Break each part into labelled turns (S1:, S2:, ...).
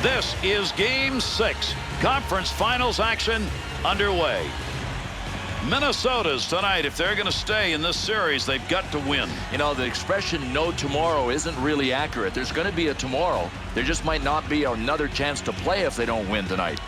S1: This is Game 6. Conference Finals action underway. Minnesota's tonight. If they're going to stay in this series, they've got to win.
S2: You know, the expression no tomorrow isn't really accurate. There's going to be a tomorrow. There just might not be another chance to play if they don't win tonight.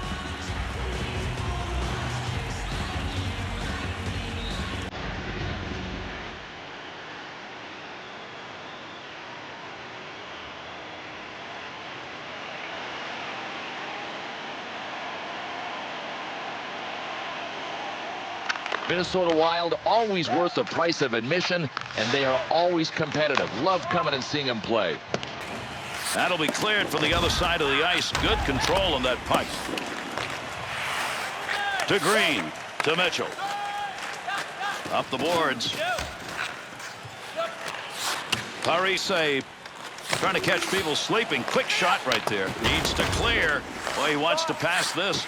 S2: Minnesota Wild, always worth the price of admission, and they are always competitive. Love coming and seeing them play.
S1: That'll be cleared from the other side of the ice. Good control on that puck. To Green. To Mitchell. Up the boards. Parise trying to catch people sleeping. Quick shot right there. Needs to clear. Boy, he wants to pass this.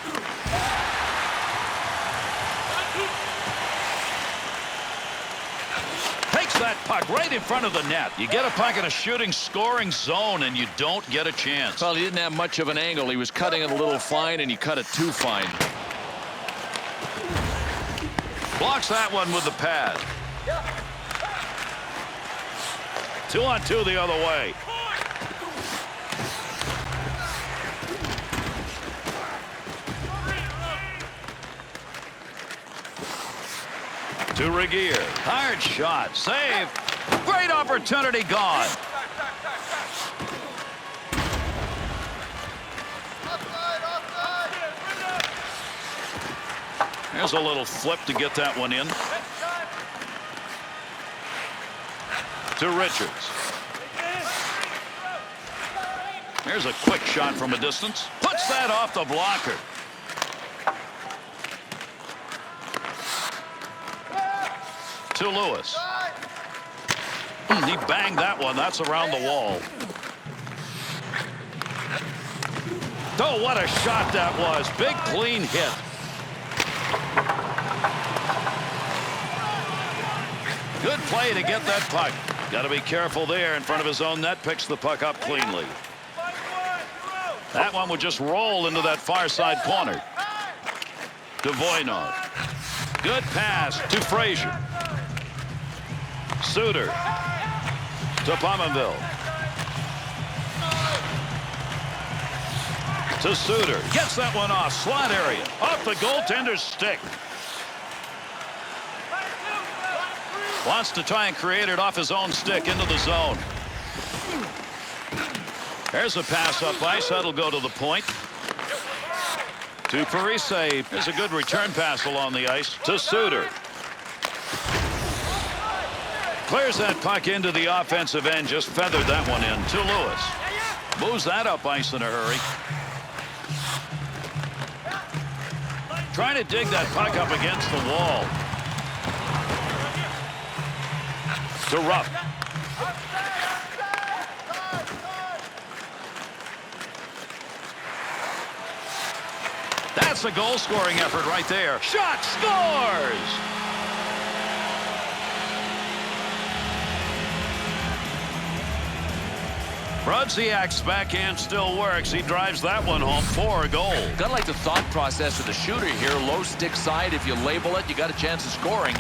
S1: That puck right in front of the net. You get a puck in a shooting, scoring zone, and you don't get a chance.
S2: Well, he didn't have much of an angle. He was cutting it a little fine, and he cut it too fine.
S1: Blocks that one with the pad. 2-on-2 the other way. To Regier. Hard shot. Save. Great opportunity gone. There's a little flip to get that one in. To Richards. There's a quick shot from a distance. Puts that off the blocker. To Lewis. He banged that one. That's around the wall. Oh, what a shot that was. Big clean hit. Good play to get that puck. Got to be careful there in front of his own net. Picks the puck up cleanly. That one would just roll into that far side corner. To Voynov. Good pass to Frazier. Suter to Pominville. To Suter. Gets that one off. Slot area. Off the goaltender's stick. Wants to try and create it off his own stick into the zone. There's a pass up ice. That'll go to the point. To Parise. There's a good return pass along the ice. To Suter. Clears that puck into the offensive end. Just feathered that one in. To Lewis. Moves that up ice in a hurry. Trying to dig that puck up against the wall. To Rupp. That's a goal-scoring effort right there. Shot scores! Brodziak's backhand still works. He drives that one home for a goal.
S2: Kind of like the thought process of the shooter here. Low stick side. If you label it, you got a chance of scoring.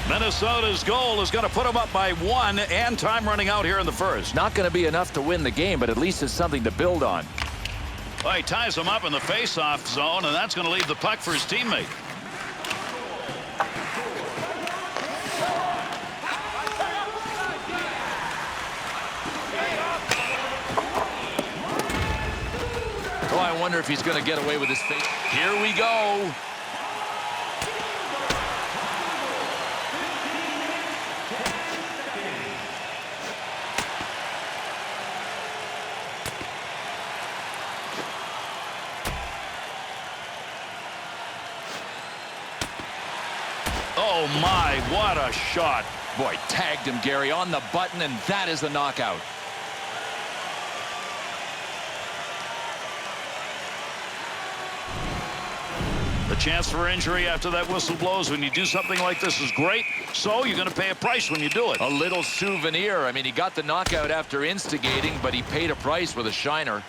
S1: Minnesota's goal is going to put them up by 1, and time running out here in the first.
S2: Not going to be enough to win the game, but at least it's something to build on.
S1: Well, he ties him up in the face-off zone, and that's going to leave the puck for his teammate.
S2: wonder if he's going to get away with his face. Here we go.
S1: Oh my, what a shot.
S2: Boy, tagged him, Gary, on the button, and that is the knockout.
S1: The chance for injury after that whistle blows when you do something like this is great, so you're going to pay a price when you do it.
S2: A little souvenir. I mean, he got the knockout after instigating, but he paid a price with a shiner.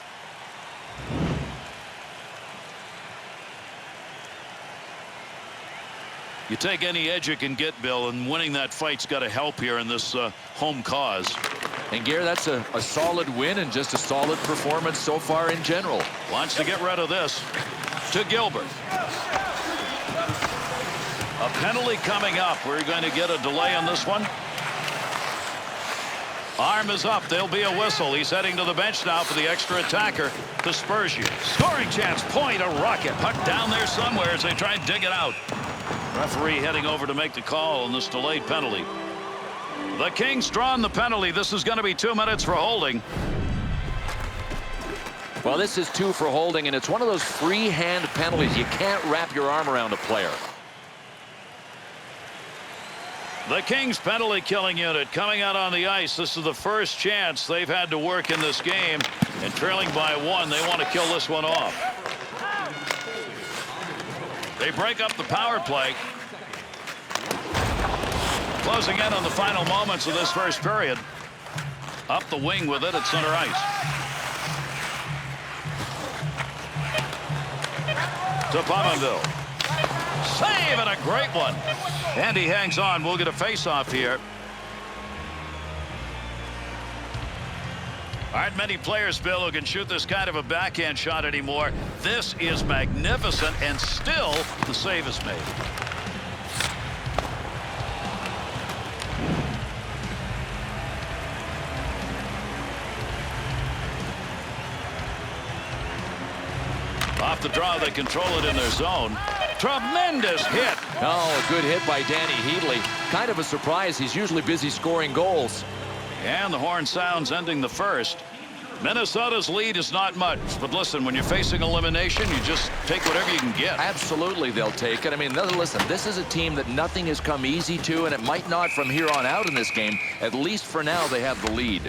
S1: You take any edge you can get, Bill, and winning that fight's got to help here in this home cause.
S2: And Gary, that's a solid win and just a solid performance so far in general.
S1: Wants to get rid of this. To Gilbert. A penalty coming up. We're going to get a delay on this one. Arm is up. There'll be a whistle. He's heading to the bench now for the extra attacker to Spurs you. Scoring chance. Point. A rocket. Puck down there somewhere as they try and dig it out. Referee heading over to make the call on this delayed penalty. The Kings drawn the penalty. This is going to be 2 minutes for holding.
S2: Well, this is 2 for holding, and it's one of those free hand penalties. You can't wrap your arm around a player.
S1: The Kings penalty killing unit coming out on the ice. This is the first chance they've had to work in this game, and trailing by 1, they want to kill this one off. They break up the power play. Closing in on the final moments of this first period. Up the wing with it at center ice. To Pominville. Save, and a great one. And he hangs on. We'll get a face-off here. Aren't many players, Bill, who can shoot this kind of a backhand shot anymore. This is magnificent, and still the save is made. Off the draw, they control it in their zone. Tremendous hit.
S2: Oh, a good hit by Danny Heatley. Kind of a surprise. He's usually busy scoring goals.
S1: And the horn sounds ending the first. Minnesota's lead is not much, but listen, when you're facing elimination, you just take whatever you can get.
S2: Absolutely, they'll take it. I mean, listen, this is a team that nothing has come easy to, and it might not from here on out in this game. At least for now, they have the lead.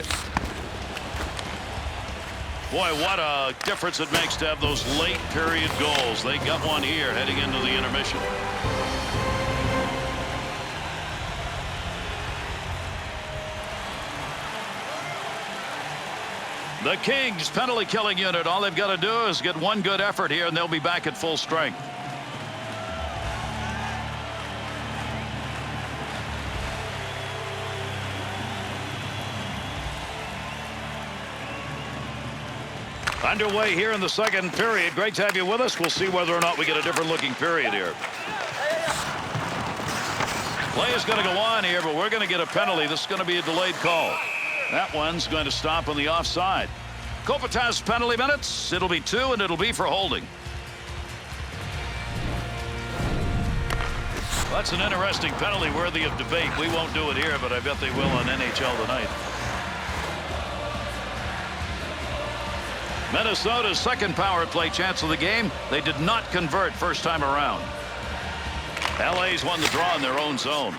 S1: Boy, what a difference it makes to have those late period goals. They got one here heading into the intermission. The Kings penalty killing unit. All they've got to do is get one good effort here, and they'll be back at full strength. Underway here in the second period. Great to have you with us. We'll see whether or not we get a different looking period here. Play is going to go on here, but we're going to get a penalty. This is going to be a delayed call. That one's going to stop on the offside. Kopitar's penalty minutes. It'll be 2, and it'll be for holding. That's an interesting penalty worthy of debate. We won't do it here, but I bet they will on NHL tonight. Minnesota's second power play chance of the game. They did not convert first time around. LA's won the draw in their own zone.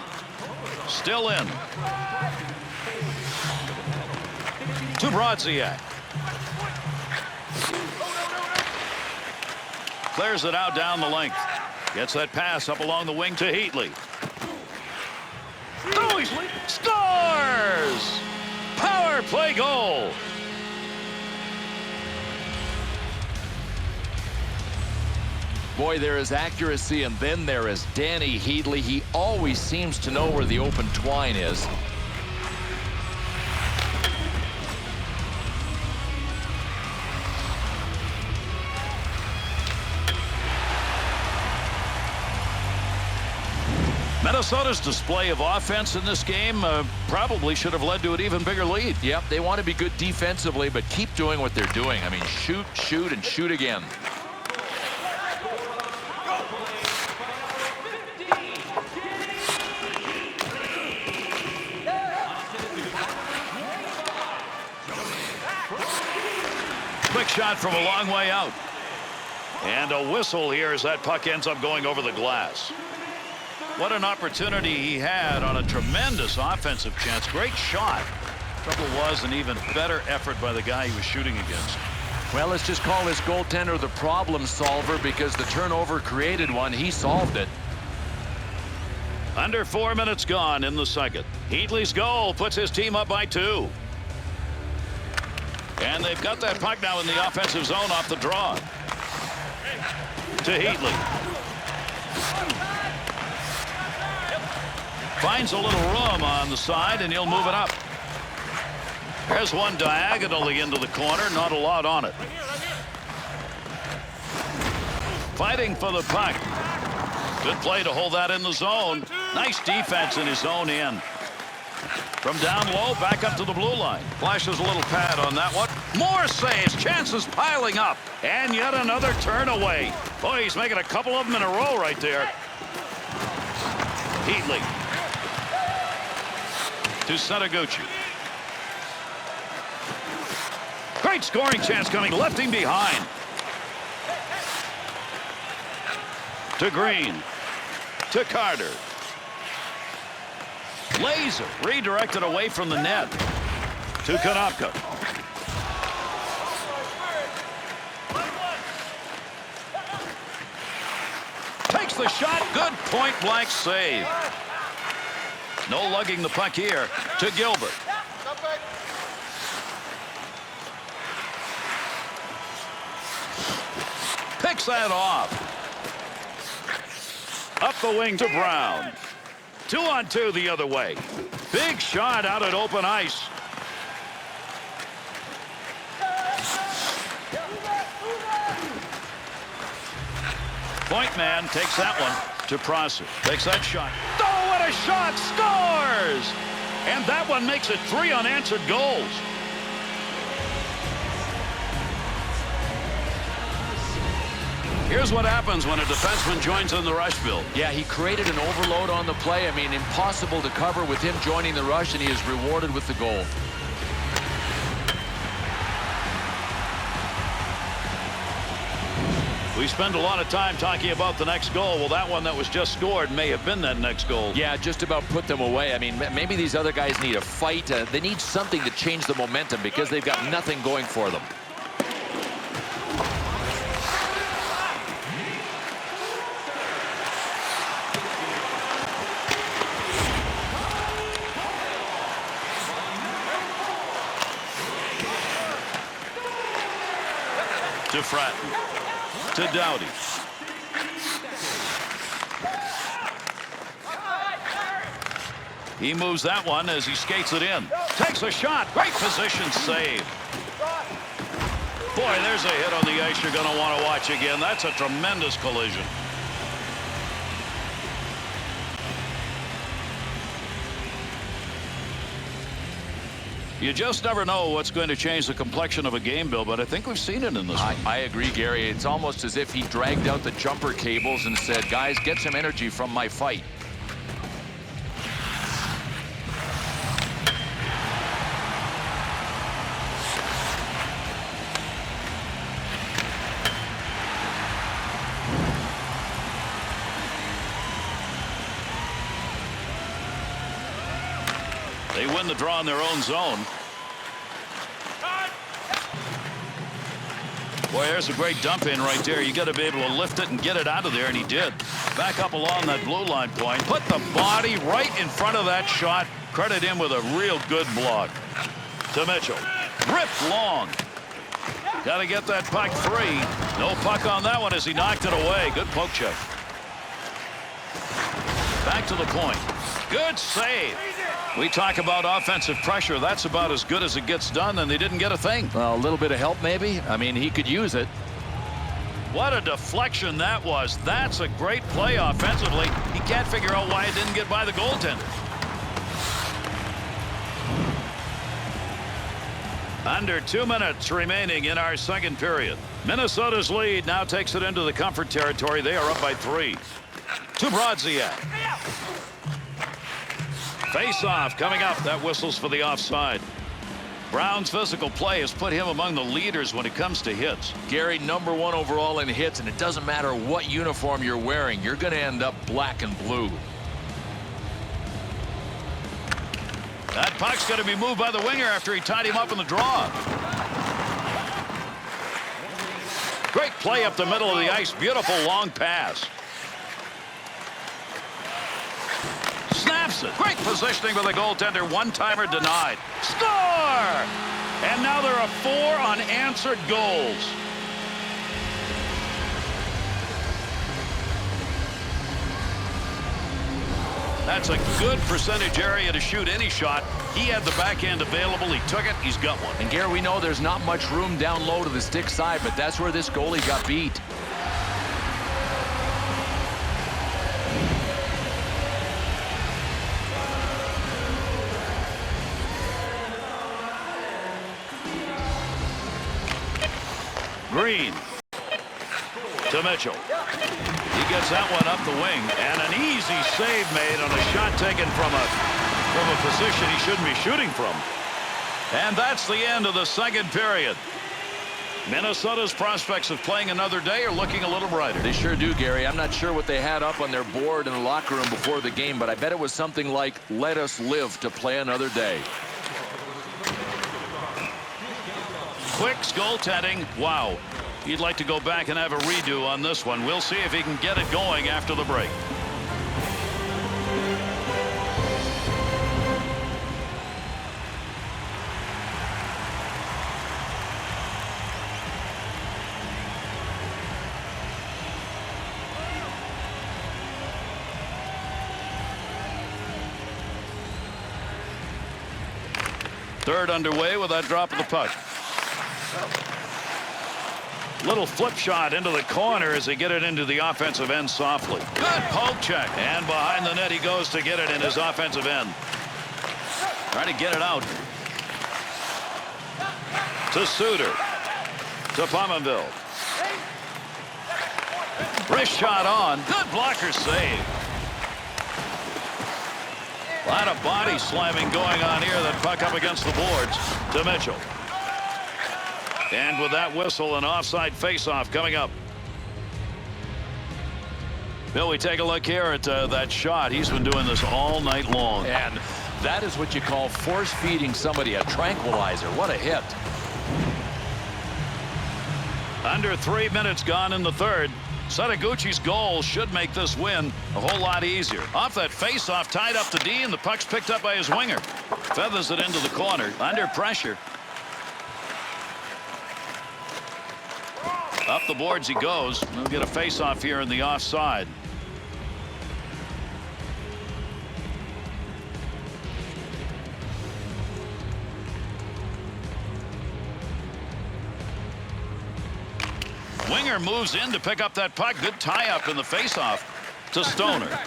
S1: Still in. To Brodziak. Clears it out down the length. Gets that pass up along the wing to Heatley. Oh, he scores! Power play goal.
S2: Boy, there is accuracy, and then there is Danny Heatley. He always seems to know where the open twine is.
S1: Minnesota's display of offense in this game probably should have led to an even bigger lead.
S2: Yep, they want to be good defensively, but keep doing what they're doing. I mean, shoot, shoot, and shoot again.
S1: quick shot from a long way out. And a whistle here as that puck ends up going over the glass. What an opportunity he had on a tremendous offensive chance. Great shot. Trouble was an even better effort by the guy he was shooting against.
S2: Well, let's just call this goaltender the problem solver, because the turnover created one. He solved it.
S1: Under 4 minutes gone in the second. Heatley's goal puts his team up by 2. And they've got that puck now in the offensive zone off the draw. To Heatley. Finds a little room on the side, and he'll move it up. There's one diagonally into the corner. Not a lot on it. Fighting for the puck. Good play to hold that in the zone. Nice defense in his own end. From down low, back up to the blue line. Flashes a little pad on that one. More saves. Chances piling up. And yet another turn away. Boy, he's making a couple of them in a row right there. Heatley. To Setaguchi. Great scoring chance coming. Left him behind. To Green. To Carter. Laser redirected away from the net. To Konopka. Takes the shot. Good point blank save. No lugging the puck here. To Gilbert. Picks that off. Up the wing to Brown. 2-on-2 the other way. Big shot out at open ice. Point man takes that one to Prosser. Takes that shot. Oh, what a shot! Scores! And that one makes it 3 unanswered goals. Here's what happens when a defenseman joins in the rush, Bill.
S2: Yeah, he created an overload on the play. I mean, impossible to cover with him joining the rush, and he is rewarded with the goal.
S1: We spend a lot of time talking about the next goal. Well, that one that was just scored may have been that next goal.
S2: Yeah, just about put them away. I mean, maybe these other guys need a fight. They need something to change the momentum because they've got nothing going for them.
S1: To Fratton. To Doughty. He moves that one as he skates it in. Takes a shot. Great position save. Boy, there's a hit on the ice you're going to want to watch again. That's a tremendous collision. You just never know what's going to change the complexion of a game, Bill, but I think we've seen it in this one.
S2: I agree, Gary. It's almost as if he dragged out the jumper cables and said, guys, get some energy from my fight.
S1: They win the draw in their own zone. Boy, there's a great dump in right there. You got to be able to lift it and get it out of there, and he did. Back up along that blue line point. Put the body right in front of that shot. Credit him with a real good block. To Mitchell. Ripped long. Got to get that puck free. No puck on that one as he knocked it away. Good poke check. Back to the point. Good save. We talk about offensive pressure. That's about as good as it gets done, and they didn't get a thing.
S2: Well, a little bit of help, maybe. I mean, he could use it.
S1: What a deflection that was. That's a great play offensively. He can't figure out why it didn't get by the goaltender. Under 2 minutes remaining in our second period. Minnesota's lead now takes it into the comfort territory. They are up by 3. To Brodziak. Face-off coming up. That whistles for the offside. Brown's physical play has put him among the leaders when it comes to hits.
S2: Gary, #1 overall in hits, and it doesn't matter what uniform you're wearing. You're going to end up black and blue.
S1: That puck's going to be moved by the winger after he tied him up in the draw. Great play up the middle of the ice. Beautiful long pass. Snaps it. Great positioning by the goaltender. One-timer denied. Score! And now there are 4 unanswered goals. That's a good percentage area to shoot any shot. He had the backhand available. He took it. He's got one.
S2: And Gary, we know there's not much room down low to the stick side, but that's where this goalie got beat.
S1: Green to Mitchell. He gets that one up the wing, and an easy save made on a shot taken from a position he shouldn't be shooting from. And that's the end of the second period. Minnesota's prospects of playing another day are looking a little brighter.
S2: They sure do, Gary. I'm not sure what they had up on their board in the locker room before the game, but I bet it was something like, "Let us live to play another day."
S1: Quick's goaltending. Wow. He'd like to go back and have a redo on this one. We'll see if he can get it going after the break. Third underway with that drop of the puck. Little flip shot into the corner as they get it into the offensive end softly. Good poke check. And behind the net he goes to get it in his offensive end. Trying to get it out. To Suter. To Pominville. Wrist shot on. Good blocker save. A lot of body slamming going on here. That puck up against the boards to Mitchell. And with that whistle, an offside faceoff coming up. Bill, we take a look here at that shot. He's been doing this all night long.
S2: And that is what you call force feeding somebody a tranquilizer. What a hit.
S1: Under 3 minutes gone in the third. Setaguchi's goal should make this win a whole lot easier. Off that faceoff, tied up to D, and the puck's picked up by his winger. Feathers it into the corner. Under pressure. Up the boards he goes. He'll get a face-off here in the offside. Winger moves in to pick up that puck. Good tie-up in the face-off to Stoner.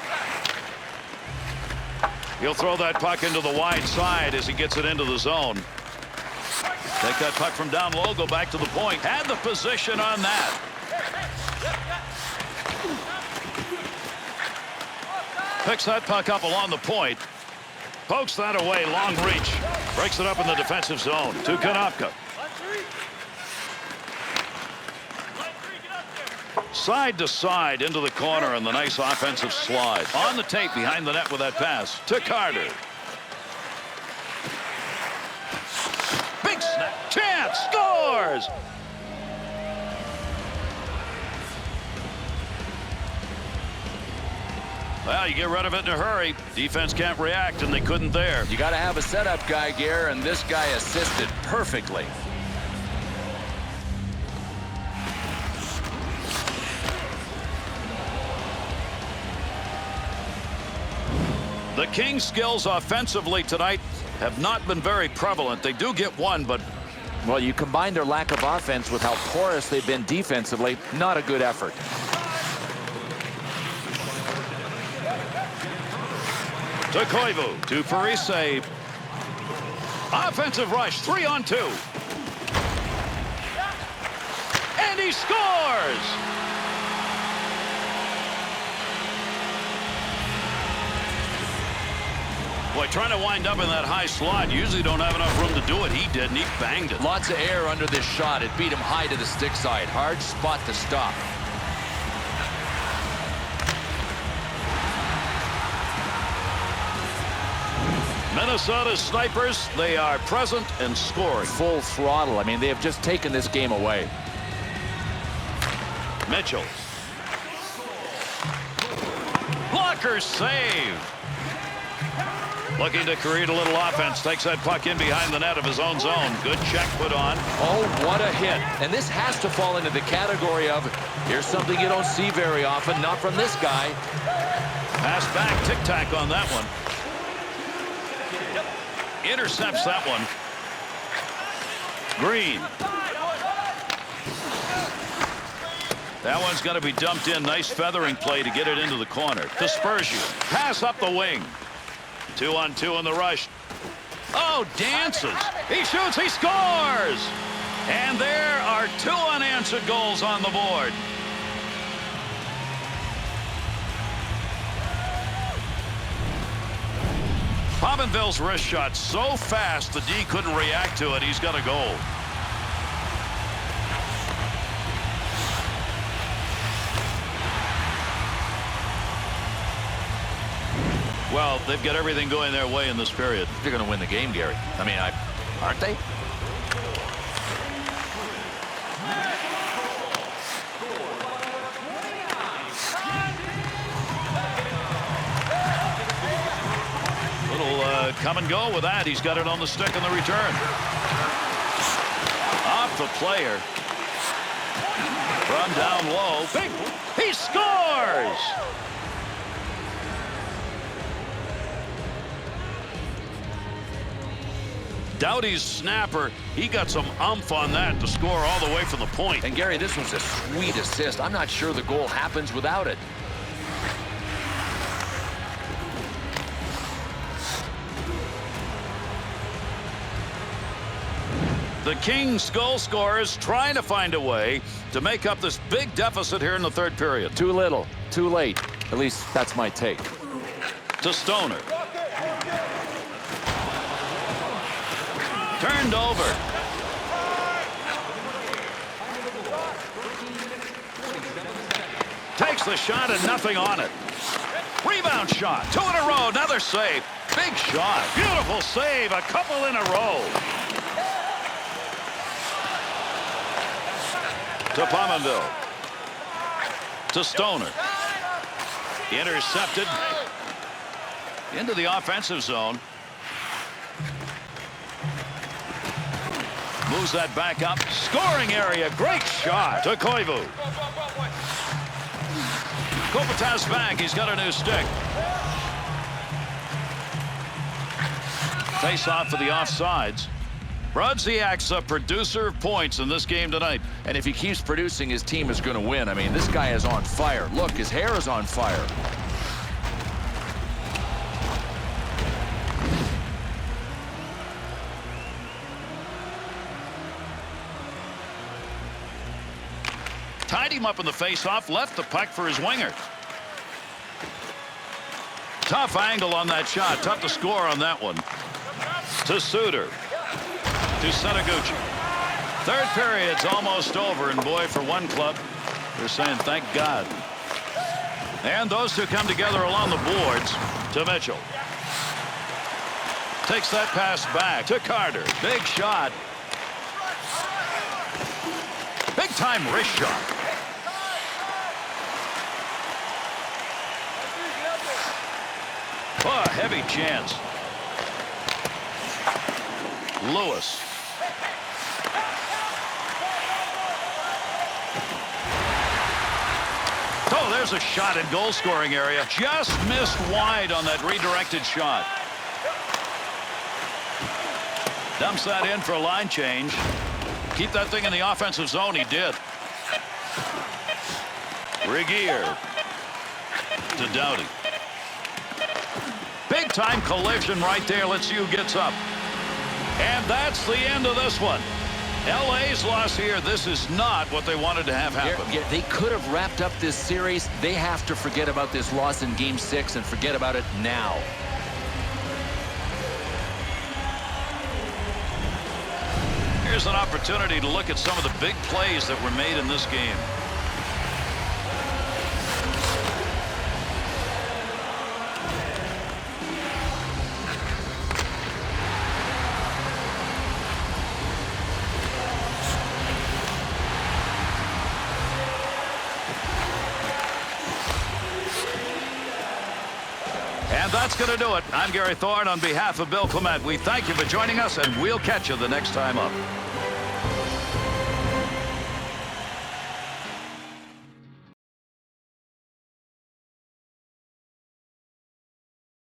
S1: He'll throw that puck into the wide side as he gets it into the zone. Take that puck from down low, go back to the point. Had the position on that. Picks that puck up along the point. Pokes that away, long reach. Breaks it up in the defensive zone to Konopka. Side to side into the corner and the nice offensive slide. On the tape behind the net with that pass to Carter. Big snap. Chance. Scores. Well, you get rid of it in a hurry. Defense can't react, and they couldn't there.
S2: You got to have a setup guy, Gare, and this guy assisted perfectly.
S1: The Kings' skills offensively tonight have not been very prevalent. They do get one, but...
S2: Well, you combine their lack of offense with how porous they've been defensively. Not a good effort.
S1: To Koivu, to Parise. Offensive rush, 3-on-2. And he scores! Boy, trying to wind up in that high slot. Usually don't have enough room to do it. He did, and he banged it.
S2: Lots of air under this shot. It beat him high to the stick side. Hard spot to stop.
S1: Minnesota snipers, they are present and scoring.
S2: Full throttle. I mean, they have just taken this game away.
S1: Mitchell. Blocker save. Looking to create a little offense. Takes that puck in behind the net of his own zone. Good check put on.
S2: Oh, what a hit. And this has to fall into the category of, here's something you don't see very often. Not from this guy.
S1: Pass back. Tic-tac on that one. Intercepts that one. Green. That one's going to be dumped in. Nice feathering play to get it into the corner. Dispersion. Pass up the wing. 2-on-2 in the rush. Oh, dances. He shoots. He scores. And there are 2 unanswered goals on the board. Pominville's wrist shot so fast the D couldn't react to it. He's got a goal. Well, they've got everything going their way in this period.
S2: They're going to win the game, Gary. I mean, aren't they?
S1: Come and go with that. He's got it on the stick in the return. Off the player. From down low. He scores! Doughty's snapper, he got some umph on that to score all the way from the point.
S2: And Gary, this was a sweet assist. I'm not sure the goal happens without it.
S1: The Kings goal scorers trying to find a way to make up this big deficit here in the third period.
S2: Too little, too late. At least that's my take.
S1: To Stoner. Turned over. Takes the shot and nothing on it. Rebound shot. 2 in a row. Another save. Big shot. Beautiful save. A couple in a row. To Pominville. To Stoner. Intercepted. Into the offensive zone. Moves that back up. Scoring area. Great shot. To Koivu. Kopitar's back. He's got a new stick. Face off for the offsides. Brodziak's a producer of points in this game tonight.
S2: And if he keeps producing, his team is going to win. I mean, this guy is on fire. Look, his hair is on fire.
S1: Tied him up in the face-off, left the puck for his winger. Tough angle on that shot. Tough to score on that one. To Suter. To Setaguchi. Third period's almost over, and boy, for one club, they're saying thank God. And those two come together along the boards. To Mitchell. Takes that pass back to Carter. Big shot. Big time wrist shot. Oh, heavy chance. Lewis. Oh, there's a shot in goal scoring area. Just missed wide on that redirected shot. Dumps that in for a line change. Keep that thing in the offensive zone. He did. Regier to Doughty. Big time collision right there. Let's see who gets up. And that's the end of this one. LA's loss here. This is not what they wanted to have happen.
S2: Yeah, they could have wrapped up this series. They have to forget about this loss in Game 6 and forget about it now.
S1: here's an opportunity to look at some of the big plays that were made in this game. And that's going to do it. I'm Gary Thorne on behalf of Bill Clement. We thank you for joining us, and we'll catch you the next time up.